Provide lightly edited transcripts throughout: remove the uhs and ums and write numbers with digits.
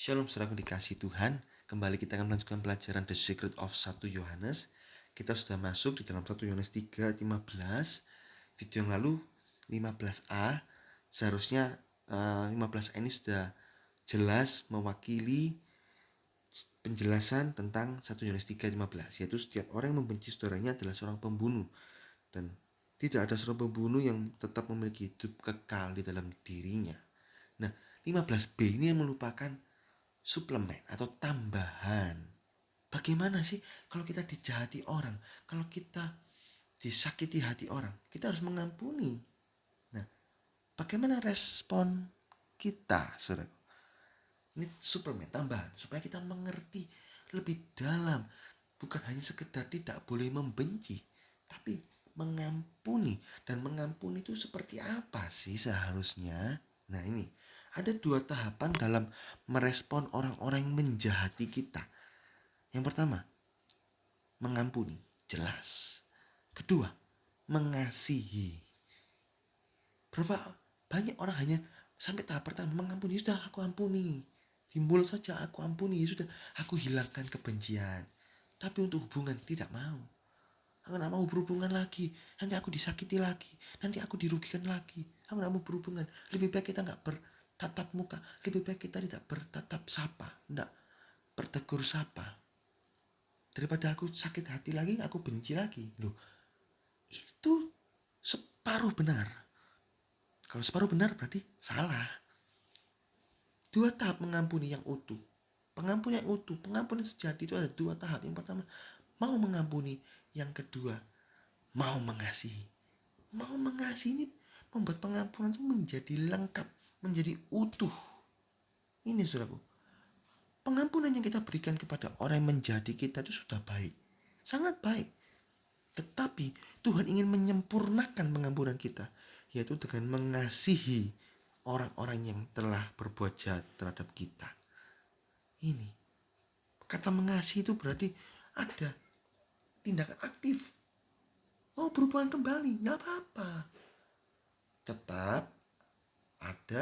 Shalom saudaraku dikasih Tuhan. Kembali kita akan melanjutkan pelajaran The Secret of 1 Yohanes. Kita sudah masuk di dalam 1 Yohanes 3 ayat 15. Video yang lalu 15a. Seharusnya 15a ini sudah jelas mewakili penjelasan tentang 1 Yohanes 3 ayat 15. Yaitu setiap orang yang membenci saudaranya adalah seorang pembunuh. Dan tidak ada seorang pembunuh yang tetap memiliki hidup kekal di dalam dirinya. Nah, 15b ini yang merupakan suplemen atau tambahan. Bagaimana sih kalau kita dijahati orang, kalau kita disakiti hati orang, kita harus mengampuni. Nah, bagaimana respon kita, saudara? Ini suplemen tambahan supaya kita mengerti lebih dalam, bukan hanya sekedar tidak boleh membenci, tapi mengampuni. Dan mengampuni itu seperti apa sih seharusnya? Nah, ini ada 2 tahapan dalam merespon orang-orang yang menjahati kita. Yang pertama, mengampuni, jelas. Kedua, mengasihi. Berapa banyak orang hanya sampai tahap pertama mengampuni, sudah aku ampuni. Di mulut saja aku ampuni, sudah aku hilangkan kebencian. Tapi untuk hubungan tidak mau. Aku gak mau berhubungan lagi. Nanti aku disakiti lagi. Nanti aku dirugikan lagi. Aku gak mau berhubungan. Lebih baik kita gak bertatap muka. Lebih baik kita tidak bertatap sapa. Tidak bertegur sapa. Daripada aku sakit hati lagi, aku benci lagi. Loh, itu separuh benar. Kalau separuh benar berarti salah. 2 tahap mengampuni yang utuh. Pengampunan yang utuh, pengampunan sejati itu ada 2 tahap. Yang pertama, mau mengampuni. Yang kedua, mau mengasihi. Mau mengasihi ini membuat pengampunan itu menjadi lengkap, menjadi utuh. Ini saudaraku, pengampunan yang kita berikan kepada orang yang menjadi kita itu sudah baik, sangat baik. Tetapi Tuhan ingin menyempurnakan pengampunan kita, yaitu dengan mengasihi orang-orang yang telah berbuat jahat terhadap kita. Ini kata mengasihi itu berarti ada tindakan aktif. Mau berhubungan kembali, gak apa-apa. Tetap ada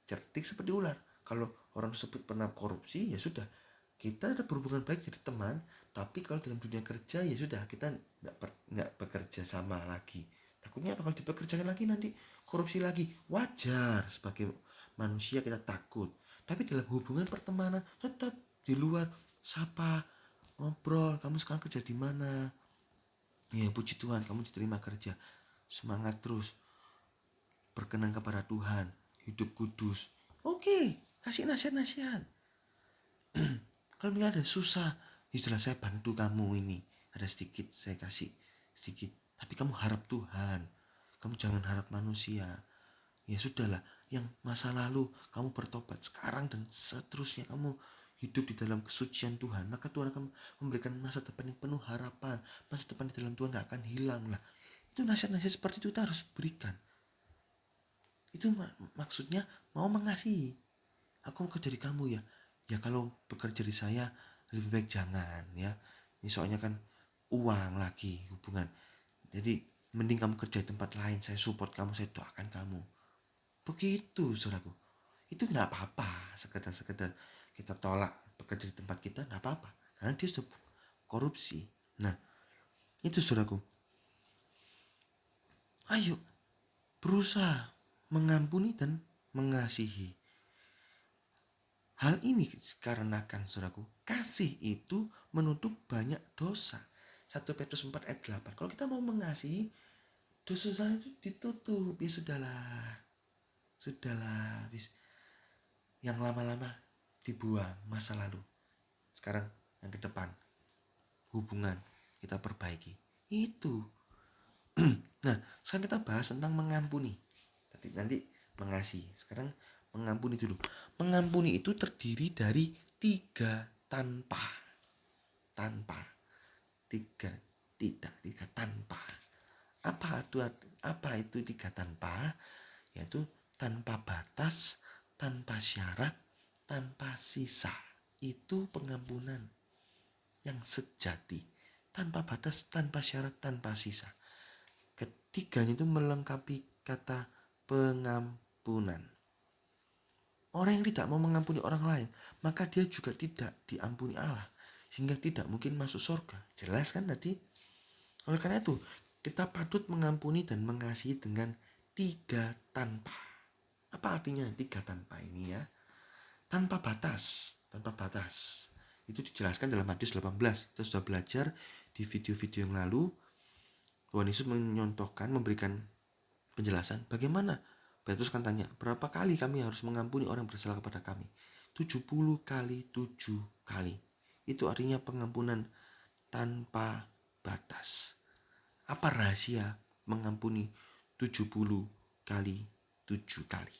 cerdik seperti ular. Kalau orang tersebut pernah korupsi, ya sudah, kita ada berhubungan baik jadi teman. Tapi kalau dalam dunia kerja, ya sudah, kita nggak bekerja sama lagi. Takutnya apa kalau dipekerjakan lagi nanti korupsi lagi. Wajar, sebagai manusia kita takut. Tapi dalam hubungan pertemanan tetap di luar sapa, ngobrol, kamu sekarang kerja di mana? Ya puji Tuhan, kamu diterima kerja. Semangat terus, berkenan kepada Tuhan, hidup kudus. Oke, kasih nasihat-nasihat. Kalau misalnya ada susah, istilah saya bantu kamu ini. Ada sedikit, saya kasih sedikit. Tapi kamu harap Tuhan. Kamu jangan harap manusia. Ya sudahlah, yang masa lalu kamu bertobat sekarang dan seterusnya kamu hidup di dalam kesucian Tuhan. Maka Tuhan akan memberikan masa depan yang penuh harapan. Masa depan di dalam Tuhan gak akan hilang lah. Itu nasihat-nasihat seperti itu kita harus berikan. Itu maksudnya mau mengasihi. Aku mau kerja di kamu ya. Ya kalau bekerja di saya lebih baik jangan ya. Ini soalnya kan uang lagi hubungan. Jadi mending kamu kerja di tempat lain. Saya support kamu, saya doakan kamu. Begitu saudaraku. Itu gak apa-apa. Sekedar kita tolak bekerja di tempat kita gak apa-apa. Karena dia sudah korupsi. Nah itu saudaraku. Ayo berusaha mengampuni dan mengasihi. Hal ini dikarenakan saudaraku, kasih itu menutup banyak dosa. 1 Petrus 4 ayat 8. Kalau kita mau mengasihi, dosa itu ditutup. Ya sudahlah. Sudahlah. Yang lama-lama dibuang masa lalu. Sekarang yang ke depan. Hubungan kita perbaiki. Itu. Nah, sekarang kita bahas tentang mengampuni. Nanti mengasihi. Sekarang mengampuni dulu. Mengampuni itu terdiri dari 3 tanpa. Tanpa. 3 tidak, 3 tanpa. Apa itu 3 tanpa? Yaitu tanpa batas, tanpa syarat, tanpa sisa. Itu pengampunan yang sejati. Tanpa batas, tanpa syarat, tanpa sisa. Ketiganya itu melengkapi kata pengampunan. Orang yang tidak mau mengampuni orang lain, maka dia juga tidak diampuni Allah, sehingga tidak mungkin masuk surga. Jelas kan tadi? Oleh karena itu, kita patut mengampuni dan mengasihi dengan 3 tanpa. Apa artinya 3 tanpa ini ya? Tanpa batas, tanpa batas. Itu dijelaskan dalam Matius 18. Kita sudah belajar di video-video yang lalu. Tuhan Yesus menyontohkan, memberikan penjelasan bagaimana. Petrus kan tanya, berapa kali kami harus mengampuni orang bersalah kepada kami? 70 kali 7 kali. Itu artinya pengampunan tanpa batas. Apa rahasia mengampuni 70 kali 7 kali?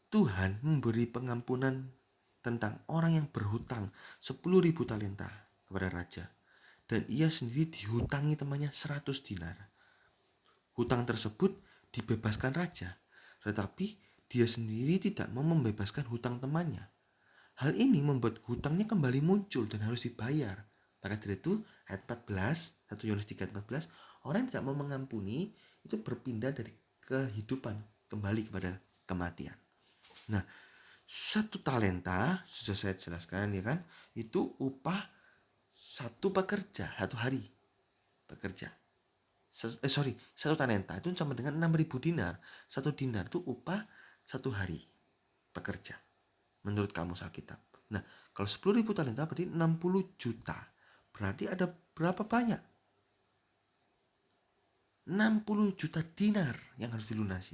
Tuhan memberi pengampunan tentang orang yang berhutang 10.000 talenta kepada raja. Dan ia sendiri dihutangi temannya 100 dinar. Hutang tersebut dibebaskan raja, tetapi dia sendiri tidak mau membebaskan hutang temannya. Hal ini membuat hutangnya kembali muncul dan harus dibayar. Maka dari itu ayat 14, 1 Yohanes 3 ayat 14, orang yang tidak mau mengampuni itu berpindah dari kehidupan kembali kepada kematian. Nah, 1 talenta sudah saya jelaskan ya kan, itu upah 1 pekerja 1 hari bekerja. 1 talenta itu sama dengan 6.000 dinar. 1 dinar itu upah 1 hari bekerja menurut kamus Alkitab. Nah, kalau 10.000 talenta berarti 60 juta. Berarti ada berapa banyak? 60 juta dinar yang harus dilunasi.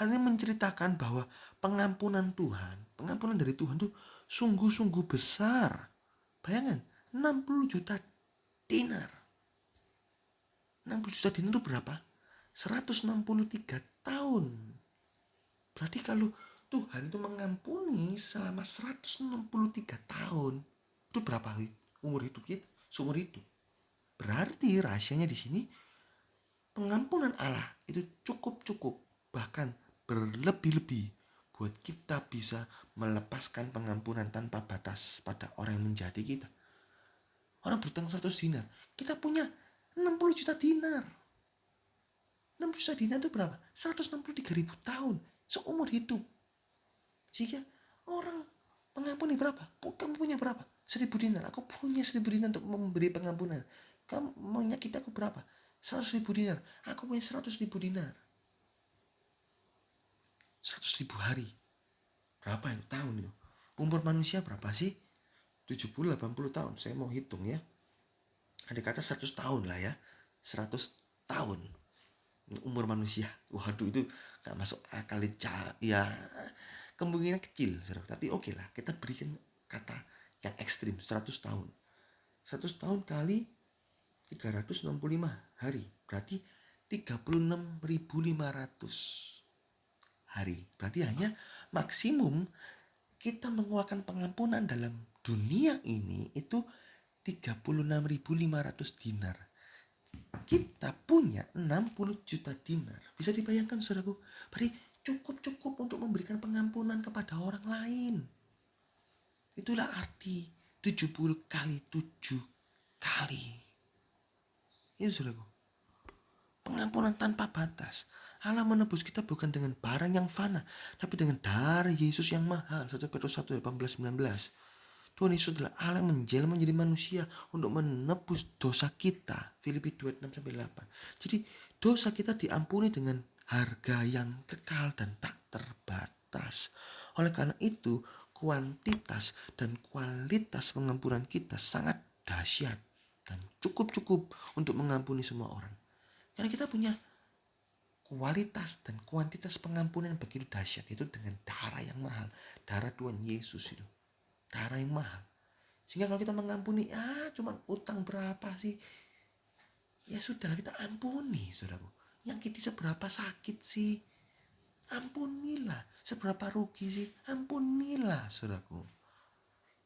Hal ini menceritakan bahwa pengampunan dari Tuhan itu sungguh-sungguh besar. Bayangkan, 60 juta dinar. 60 juta dinar itu berapa? 163 tahun. Berarti kalau Tuhan itu mengampuni selama 163 tahun, itu berapa umur hidup kita? Seumur hidup. Berarti rahasianya di sini pengampunan Allah itu cukup, bahkan berlebih-lebih buat kita bisa melepaskan pengampunan tanpa batas pada orang yang menjadi kita. Orang berhutang 100 dinar, kita punya 60 juta dinar. 60 juta dinar itu berapa? 163.000 tahun, seumur hidup. Sehingga orang mengampuni berapa? Kamu punya berapa? 1.000 dinar. Aku punya 1.000 dinar untuk memberi pengampunan. Kamu menyakiti aku berapa? 100.000 dinar. Aku punya 100.000 dinar. 100.000 hari. Berapa yang tahun itu? Umur manusia berapa sih? 70-80 tahun. Saya mau hitung ya. Ada kata 100 tahun lah ya. 100 tahun. Umur manusia. Waduh, itu gak masuk akal ya. Kemungkinan kecil. Tapi oke lah. Kita berikan kata yang ekstrim. 100 tahun. 100 tahun kali 365 hari. Berarti 36.500 hari. Berarti hanya maksimum kita mengeluarkan pengampunan dalam dunia ini itu 36.500 dinar. Kita punya 60 juta dinar. Bisa dibayangkan saudaraku? Berarti cukup untuk memberikan pengampunan kepada orang lain. Itulah arti 70 kali 7 kali. Itu saudaraku. Pengampunan tanpa batas. Allah menebus kita bukan dengan barang yang fana, tapi dengan darah Yesus yang mahal. 1 Petrus 1 ayat 18-19. Tuhan Yesus adalah Allah yang menjelma menjadi manusia untuk menebus dosa kita. Filipi 2 ayat 6-8. Jadi dosa kita diampuni dengan harga yang kekal dan tak terbatas. Oleh karena itu, kuantitas dan kualitas pengampunan kita sangat dahsyat dan cukup untuk mengampuni semua orang. Karena kita punya kualitas dan kuantitas pengampunan yang begitu dahsyat, itu dengan darah yang mahal, darah Tuhan Yesus itu, darah yang mahal. Sehingga kalau kita mengampuni, cuma utang berapa sih? Ya sudahlah, kita ampuni, saudaraku. Yang kita seberapa sakit sih? Ampunilah. Seberapa rugi sih? Ampunilah, saudaraku.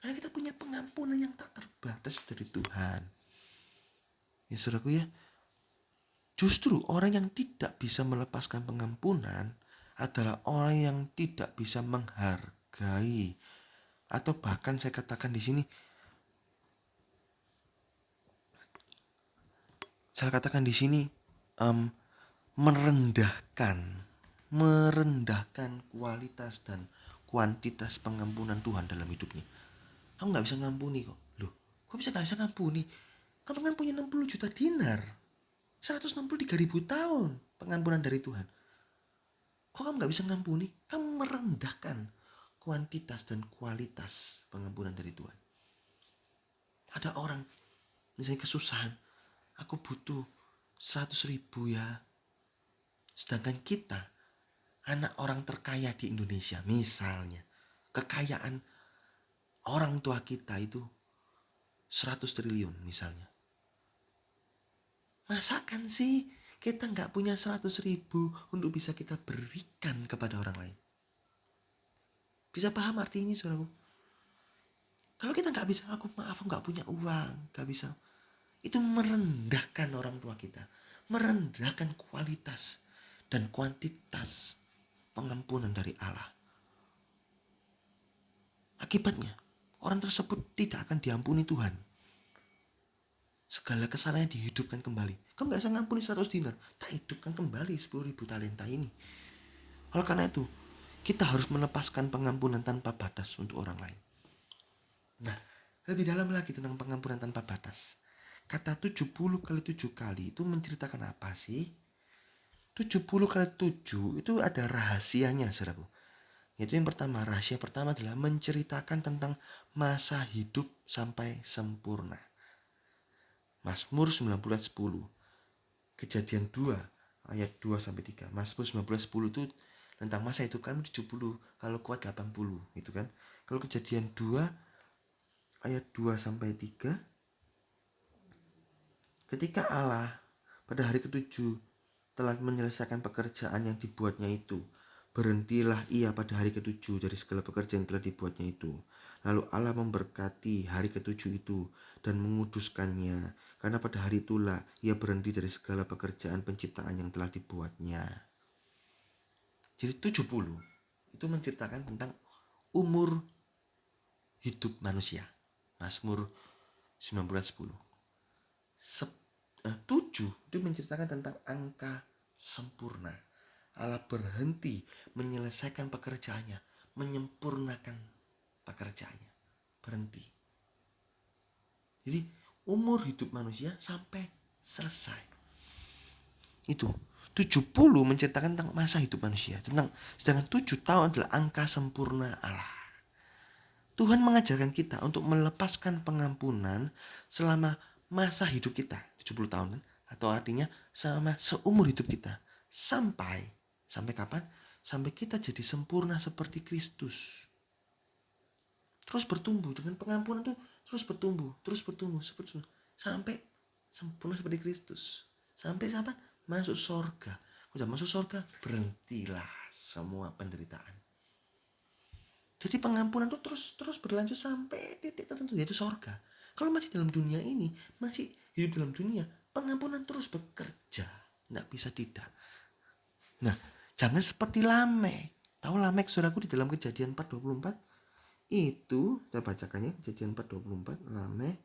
Karena kita punya pengampunan yang tak terbatas dari Tuhan. Ya saudaraku ya. Justru orang yang tidak bisa melepaskan pengampunan adalah orang yang tidak bisa menghargai, atau bahkan saya katakan di sini, merendahkan kualitas dan kuantitas pengampunan Tuhan dalam hidupnya. Kamu gak bisa ngampuni kok. Loh, kok gak bisa ngampuni? Kamu kan punya 60 juta dinar. 163.000 tahun pengampunan dari Tuhan. Kok kamu gak bisa ngampuni? Kamu merendahkan kuantitas dan kualitas pengampunan dari Tuhan. Ada orang misalnya kesusahan, aku butuh 100.000 ya. Sedangkan kita, anak orang terkaya di Indonesia misalnya, kekayaan orang tua kita itu 100 triliun misalnya. Masakan sih kita gak punya 100.000 untuk bisa kita berikan kepada orang lain? Bisa paham artinya saudaraku? Kalau kita gak bisa, aku gak punya uang, gak bisa. Itu merendahkan orang tua kita. Merendahkan kualitas dan kuantitas pengampunan dari Allah. Akibatnya, orang tersebut tidak akan diampuni Tuhan. Segala kesalahannya dihidupkan kembali. Kamu gak bisa ngampuni 100 dinar, tak hidupkan kembali 10.000 talenta ini. Oleh karena itu, kita harus melepaskan pengampunan tanpa batas untuk orang lain. Nah, lebih dalam lagi tentang pengampunan tanpa batas. Kata 70 kali 7 kali itu menceritakan apa sih? 70 kali 7 itu ada rahasianya, saudaraku. Yaitu yang pertama, rahasia pertama adalah menceritakan tentang masa hidup sampai sempurna. Mazmur 19 ayat 10. Kejadian 2 ayat 2 sampai 3. Mazmur 19 ayat 10 itu tentang masa hidup kami 70, kalau kuat 80, gitu kan. Kalau Kejadian 2 ayat 2 sampai 3, ketika Allah pada hari ketujuh telah menyelesaikan pekerjaan yang dibuatnya itu, berhentilah ia pada hari ketujuh dari segala pekerjaan yang telah dibuatnya itu. Lalu Allah memberkati hari ketujuh itu dan menguduskannya, karena pada hari itulah ia berhenti dari segala pekerjaan penciptaan yang telah dibuatnya. Jadi 70 itu menceritakan tentang umur hidup manusia. Mazmur 19:10. 7 itu menceritakan tentang angka sempurna. Allah berhenti menyelesaikan pekerjaannya, menyempurnakan pekerjaannya. Berhenti. Jadi umur hidup manusia sampai selesai. Itu 70 menceritakan tentang masa hidup manusia. Sedangkan 7 tahun adalah angka sempurna Allah. Tuhan mengajarkan kita untuk melepaskan pengampunan selama masa hidup kita, 70 tahun, atau artinya selama seumur hidup kita. Sampai kapan? Sampai kita jadi sempurna seperti Kristus. Terus bertumbuh dengan pengampunan tuh, terus bertumbuh sampai sempurna seperti Kristus. Sampai masuk surga. Udah masuk surga, berhentilah semua penderitaan. Jadi pengampunan itu terus berlanjut sampai titik tertentu, yaitu surga. Kalau masih dalam dunia ini, masih hidup dalam dunia, pengampunan terus bekerja, tidak bisa tidak. Nah, jangan seperti Lamek. Tahu Lamek, saudaraku, di dalam Kejadian 4:24? Itu, saya bacakannya, Kejadian 4:24, Lamek.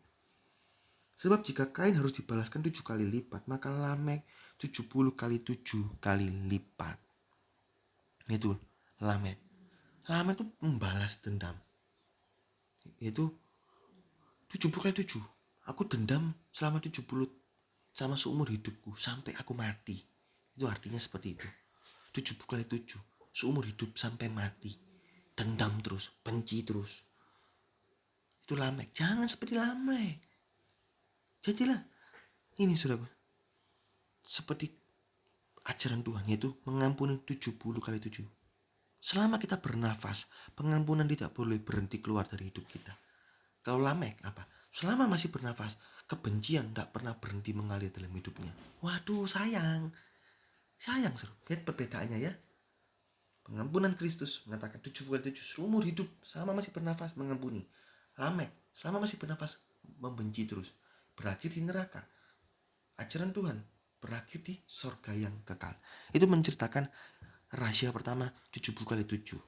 Sebab jika Kain harus dibalaskan 7 kali lipat, maka Lamek 70 kali 7 kali lipat. Itu Lamek. Lamek itu membalas dendam. Itu 70 kali 7. Aku dendam selama 70, sama seumur hidupku sampai aku mati. Itu artinya seperti itu. 70 kali 7, seumur hidup sampai mati. Dendam terus, benci terus. Itu Lamek. Jangan seperti Lamek. Jadilah ini, saudaraku, seperti ajaran Tuhan, yaitu mengampuni 70 kali 7. Selama kita bernafas, pengampunan tidak boleh berhenti keluar dari hidup kita. Kalau Lamek apa? Selama masih bernafas, kebencian tidak pernah berhenti mengalir dalam hidupnya. Waduh, sayang seru. Lihat perbedaannya ya. Pengampunan Kristus mengatakan 70 kali 7 seumur hidup, selama masih bernafas mengampuni. Lamek selama masih bernafas membenci terus, berakhir di neraka. Ajaran Tuhan berakhir di surga yang kekal. Itu menceritakan rahasia pertama, 70 kali 7.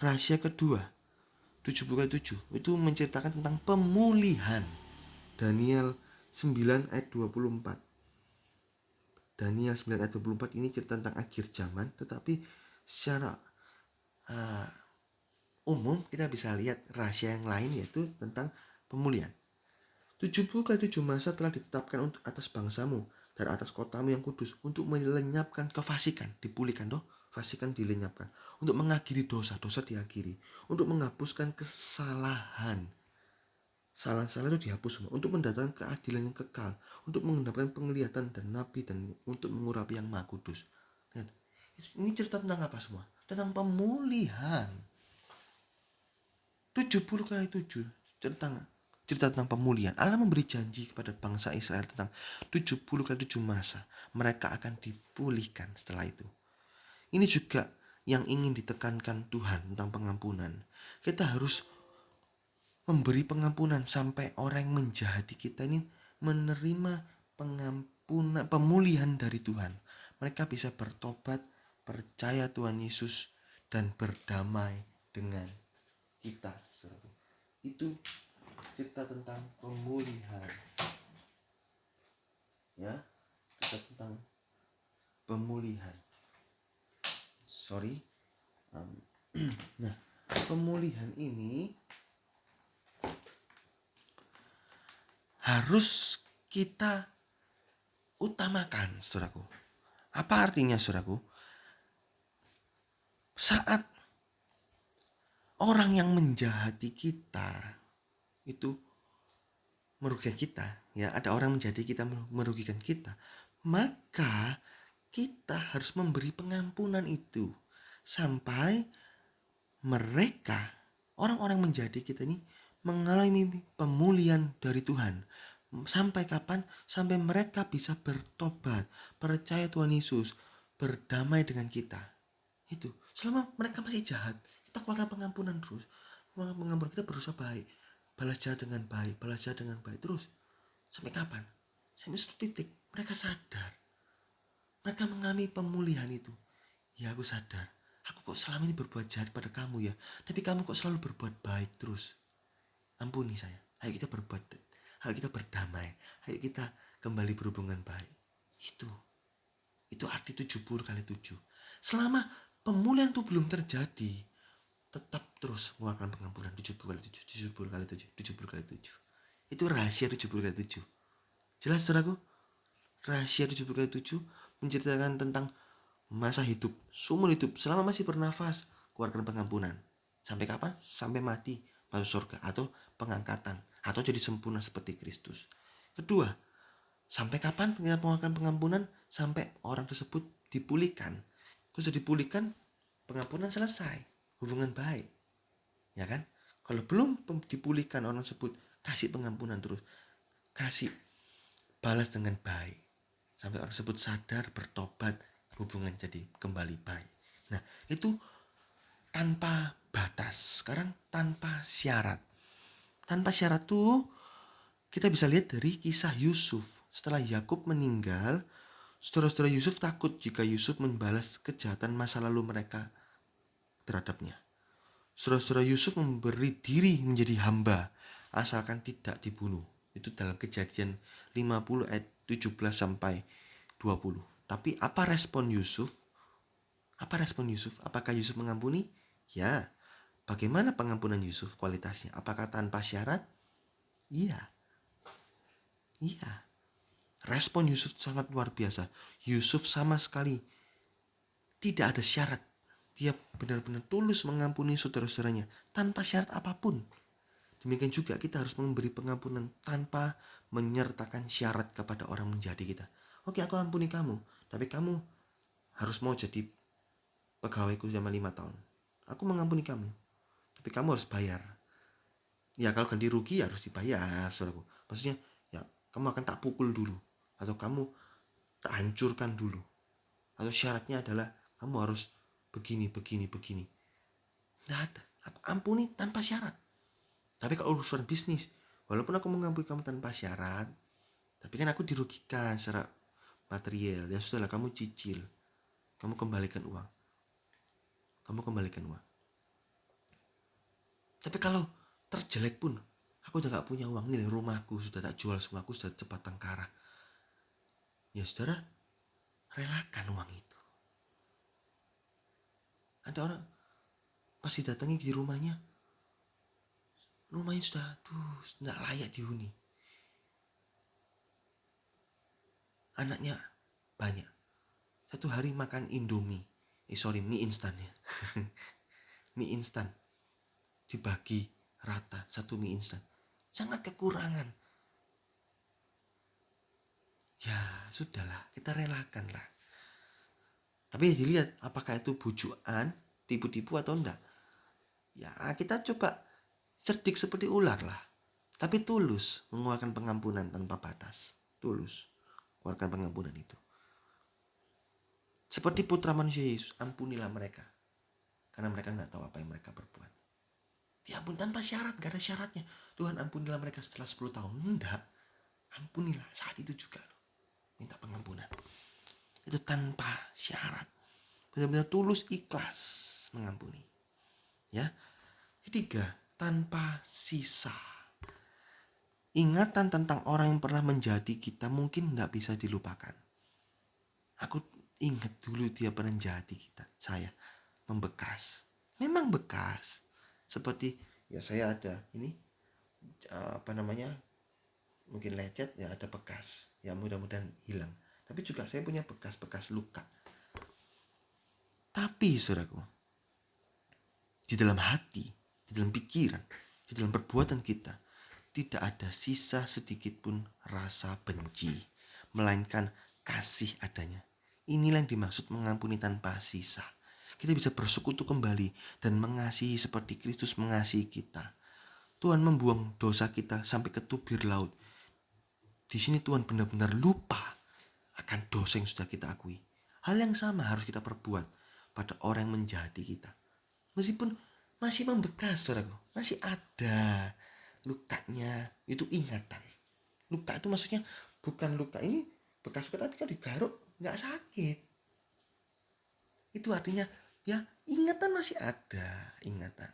Rahasia kedua, 70 kali 7 itu menceritakan tentang pemulihan. Daniel 9 ayat 24. Daniel 9 ayat 24 ini cerita tentang akhir zaman, tetapi secara umum kita bisa lihat rahasia yang lain, yaitu tentang pemulihan. 70 kali 7 masa telah ditetapkan untuk atas bangsamu dan atas kotamu yang kudus, untuk melenyapkan kefasikan, dipulihkan toh, fasikan dilenyapkan, untuk mengakhiri dosa, dosa diakhiri, untuk menghapuskan kesalahan, salah-salah itu dihapus semua, untuk mendatangkan keadilan yang kekal, untuk mengendapkan penglihatan dan nabi, dan untuk mengurapi yang maha kudus. Dan ini cerita tentang apa semua? Tentang pemulihan. 70 kali 7 tentang cerita tentang pemulihan. Allah memberi janji kepada bangsa Israel tentang 70 kali 7 masa mereka akan dipulihkan setelah itu. Ini juga yang ingin ditekankan Tuhan tentang pengampunan. Kita harus memberi pengampunan sampai orang yang menjahati kita ini menerima pengampunan, pemulihan dari Tuhan. Mereka bisa bertobat, percaya Tuhan Yesus, dan berdamai dengan kita. Itu cerita tentang pemulihan, ya, cerita tentang pemulihan. Nah, pemulihan ini harus kita utamakan, saudaraku. Apa artinya, saudaraku? Saat orang yang menjahati kita itu merugikan kita, ya, ada orang menjadi kita merugikan kita, maka kita harus memberi pengampunan itu sampai mereka, orang-orang menjadi kita ini, mengalami pemulihan dari Tuhan. Sampai kapan? Sampai mereka bisa bertobat, percaya Tuhan Yesus, berdamai dengan kita. Itu selama mereka masih jahat, kita kuatkan pengampunan terus. Pengampunan kita berusaha baik, balas jahat dengan baik, balas jahat dengan baik terus. Sampai kapan? Sampai satu titik mereka sadar, mereka mengalami pemulihan itu. Ya, aku sadar, aku kok selama ini berbuat jahat pada kamu ya, tapi kamu kok selalu berbuat baik terus. Ampuni saya. Ayo kita berbuat, ayo kita berdamai, ayo kita kembali berhubungan baik. Itu arti 70 kali 7. Selama pemulihan itu belum terjadi, tetap terus mengeluarkan pengampunan 70 kali 7, 70 kali 7, 70 kali 7. Itu rahasia 70 kali 7. Jelas, saudaraku? Rahasia 70 kali 7 menceritakan tentang masa hidup, seumur hidup, selama masih bernafas, keluarkan pengampunan. Sampai kapan? Sampai mati, masuk surga, atau pengangkatan, atau jadi sempurna seperti Kristus. Kedua, sampai kapan kita mengeluarkan pengampunan? Sampai orang tersebut dipulihkan. Kalau sudah dipulihkan, pengampunan selesai, hubungan baik, ya kan? Kalau belum dipulihkan orang tersebut, kasih pengampunan terus, kasih balas dengan baik, sampai orang tersebut sadar, bertobat, hubungan jadi kembali baik. Nah, itu tanpa batas. Sekarang tanpa syarat. Tanpa syarat tuh kita bisa lihat dari kisah Yusuf. Setelah Yakub meninggal, saudara-saudara Yusuf takut jika Yusuf membalas kejahatan masa lalu mereka terhadapnya. Saudara-saudara Yusuf memberi diri menjadi hamba asalkan tidak dibunuh. Itu dalam Kejadian 50 ayat 17 sampai 20. Tapi apa respon Yusuf? Apa respon Yusuf? Apakah Yusuf mengampuni? Ya. Bagaimana pengampunan Yusuf kualitasnya? Apakah tanpa syarat? Iya. Iya. Respon Yusuf sangat luar biasa. Yusuf sama sekali tidak ada syarat. Dia benar-benar tulus mengampuni saudara-saudaranya tanpa syarat apapun. Demikian juga kita harus memberi pengampunan tanpa menyertakan syarat kepada orang menjadi kita. Oke, aku ampuni kamu, tapi kamu harus mau jadi pegawaiku selama 5 tahun. Aku mengampuni kamu, tapi kamu harus bayar. Ya, kalau ganti rugi ya harus dibayar, saudaraku. Maksudnya, ya kamu akan tak pukul dulu, atau kamu tak hancurkan dulu. Atau syaratnya adalah kamu harus begini. Tidak ada. Aku ampuni tanpa syarat. Tapi kalau urusan bisnis, walaupun aku mengampuni kamu tanpa syarat, tapi kan aku dirugikan secara material. Ya sudahlah, kamu cicil, kamu kembalikan uang. Tapi kalau terjelek pun, aku udah gak punya uang, nih rumahku sudah tak jual semua, aku sudah cepat tengkara. Ya saudara, relakan uang itu. Ada orang Pas didatangi di rumahnya sudah tidak layak dihuni. Anaknya banyak. Satu hari makan Indomie. Mie instan ya. Mie instan dibagi rata, satu mie instan. Sangat kekurangan. Ya sudahlah, kita relakanlah. Tapi dilihat apakah itu bujukan, tipu-tipu atau enggak. Ya kita coba cerdik seperti ular lah. Tapi tulus mengeluarkan pengampunan tanpa batas. Tulus mengeluarkan pengampunan itu. Seperti putra manusia Yesus, ampunilah mereka. Karena mereka tidak tahu apa yang mereka perbuat. Diampun tanpa syarat, gak ada syaratnya. Tuhan ampunilah mereka setelah 10 tahun. Enggak, ampunilah saat itu juga loh. Minta pengampunan. Itu tanpa syarat. Benar-benar tulus, ikhlas mengampuni. Ya. Ketiga, tanpa sisa. Ingatan tentang orang yang pernah menjadi kita mungkin tidak bisa dilupakan. Aku ingat dulu dia pernah jadi kita. Saya membekas. Memang bekas. Seperti ya saya ada ini mungkin lecet ya, ada bekas. Ya mudah-mudahan hilang. Tapi juga saya punya bekas-bekas luka. Tapi saudaraku, di dalam hati, di dalam pikiran, di dalam perbuatan kita tidak ada sisa sedikit pun rasa benci, melainkan kasih adanya. Inilah yang dimaksud mengampuni tanpa sisa. Kita bisa bersekutu kembali dan mengasihi seperti Kristus mengasihi kita. Tuhan membuang dosa kita sampai ke tubir laut. Di sini Tuhan benar-benar lupa akan dosa yang sudah kita akui. Hal yang sama harus kita perbuat pada orang yang menjadi kita. Meskipun masih membekas, saudaraku, masih ada lukanya, itu ingatan. Luka itu maksudnya bukan luka ini bekas luka, tapi kalau digaruk nggak sakit. Itu artinya ya ingatan masih ada, ingatan.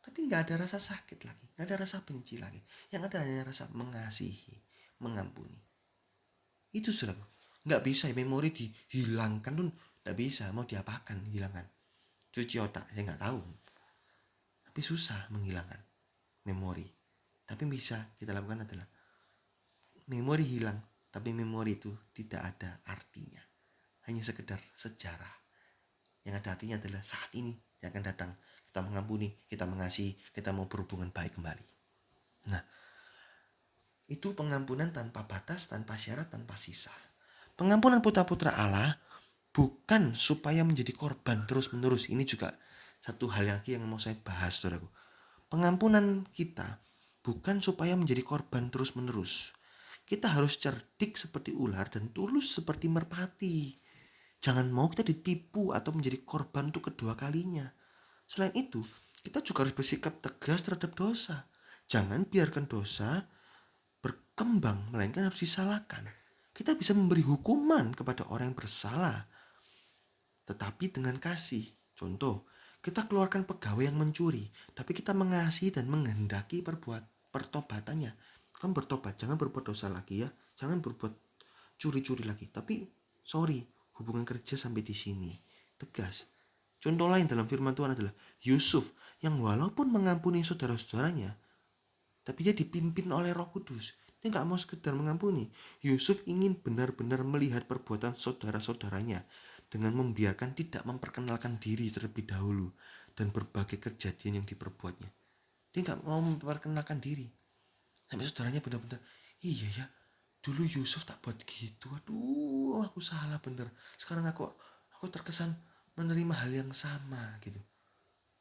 Tapi nggak ada rasa sakit lagi, nggak ada rasa benci lagi. Yang ada hanya rasa mengasihi, mengampuni. Itu saudaraku. Nggak bisa memori dihilangkan tuh, nggak bisa. Mau diapakan hilangkan? Cuci otak, saya nggak tahu. Tapi susah menghilangkan memori. Tapi bisa kita lakukan adalah memori hilang, tapi memori itu tidak ada artinya. Hanya sekedar sejarah. Yang ada artinya adalah saat ini yang akan datang. Kita mengampuni, kita mengasihi, kita mau berhubungan baik kembali. Nah, itu pengampunan tanpa batas, tanpa syarat, tanpa sisa. Pengampunan putra-putra Allah bukan supaya menjadi korban terus-menerus. Ini juga satu hal lagi yang mau saya bahas, saudaraku. Pengampunan kita bukan supaya menjadi korban terus-menerus. Kita harus cerdik seperti ular dan tulus seperti merpati. Jangan mau kita ditipu atau menjadi korban untuk kedua kalinya. Selain itu, kita juga harus bersikap tegas terhadap dosa. Jangan biarkan dosa berkembang, melainkan harus disalahkan. Kita bisa memberi hukuman kepada orang yang bersalah, tetapi dengan kasih. Contoh, kita keluarkan pegawai yang mencuri, tapi kita mengasihi dan menghendaki pertobatannya. Kamu bertobat, jangan berbuat dosa lagi ya. Jangan berbuat curi-curi lagi. Tapi sorry, hubungan kerja sampai di sini. Tegas. Contoh lain dalam firman Tuhan adalah Yusuf yang walaupun mengampuni saudara-saudaranya, tapi dia dipimpin oleh Roh Kudus. Dia gak mau sekedar mengampuni. Yusuf ingin benar-benar melihat perbuatan saudara-saudaranya dengan membiarkan tidak memperkenalkan diri terlebih dahulu dan berbagai kejadian yang diperbuatnya. Dia gak mau memperkenalkan diri. Sampai saudaranya benar-benar, iya ya, dulu Yusuf tak buat gitu. Aduh, aku salah bener. Sekarang aku terkesan menerima hal yang sama gitu.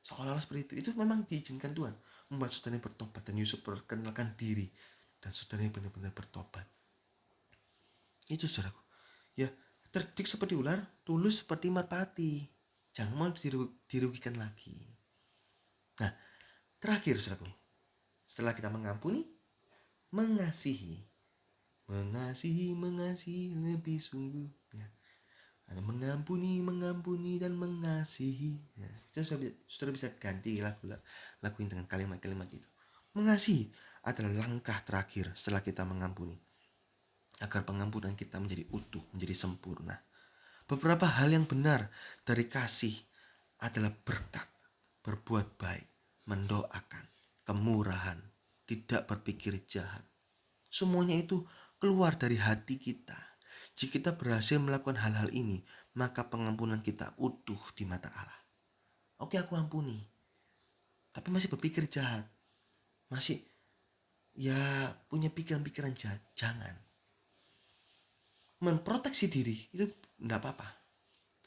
Seolah-olah seperti itu. Itu memang diizinkan Tuhan membuat saudaranya bertobat, dan Yusuf perkenalkan diri dan saudaranya benar-benar bertobat. Itu saudaraku. Ya, cerdik seperti ular, tulus seperti merpati. Jangan mau dirugikan lagi. Nah, terakhir saudaraku. Setelah kita mengampuni, mengasihi lebih sungguh ya. Mengampuni dan mengasihi ya. Kita sudah bisa ganti laguin dengan kalimat-kalimat itu. Mengasihi adalah langkah terakhir setelah kita mengampuni, agar pengampunan kita menjadi utuh, menjadi sempurna. Beberapa hal yang benar dari kasih adalah berkat. berbuat baik, mendoakan, kemurahan, tidak berpikir jahat. Semuanya itu keluar dari hati kita. Jika kita berhasil melakukan hal-hal ini, maka pengampunan kita utuh di mata Allah. Oke, aku ampuni, tapi masih berpikir jahat, masih ya punya pikiran-pikiran jahat, jangan. Memproteksi diri itu enggak apa-apa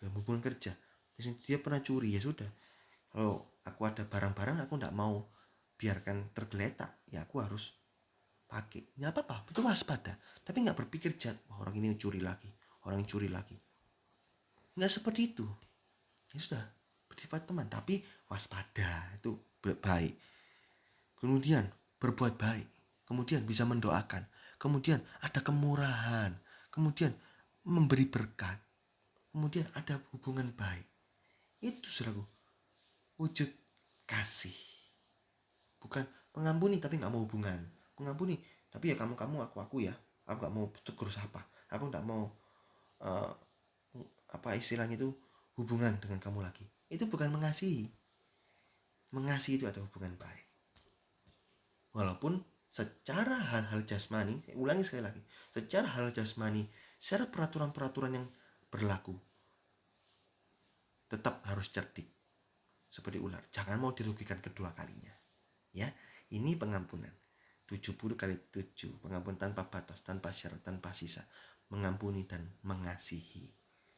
dalam hubungan kerja. Misalnya dia pernah curi, ya sudah, kalau aku ada barang-barang aku enggak mau biarkan tergeletak, ya aku harus pakai. Enggak apa-apa, itu waspada, tapi enggak berpikir jahat, orang ini curi lagi, orang ini curi lagi. Enggak seperti itu, ya sudah, bersifat teman tapi waspada, itu baik. Kemudian berbuat baik, kemudian bisa mendoakan, kemudian ada kemurahan, kemudian memberi berkat, kemudian ada hubungan baik. Itu saudaraku, wujud kasih. Bukan mengampuni tapi nggak mau hubungan, mengampuni tapi ya kamu aku ya, aku nggak mau tegur sapa, aku nggak mau uh, apa istilahnya itu, hubungan dengan kamu lagi. Itu bukan mengasihi. Mengasihi itu ada hubungan baik. Walaupun secara hal-hal jasmani, saya ulangi sekali lagi, secara hal jasmani, secara peraturan-peraturan yang berlaku, tetap harus cerdik seperti ular. Jangan mau dirugikan kedua kalinya. Ya, ini pengampunan. 70 kali 7, pengampunan tanpa batas, tanpa syarat, tanpa sisa, mengampuni dan mengasihi.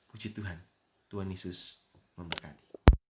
Puji Tuhan, Tuhan Yesus memberkati.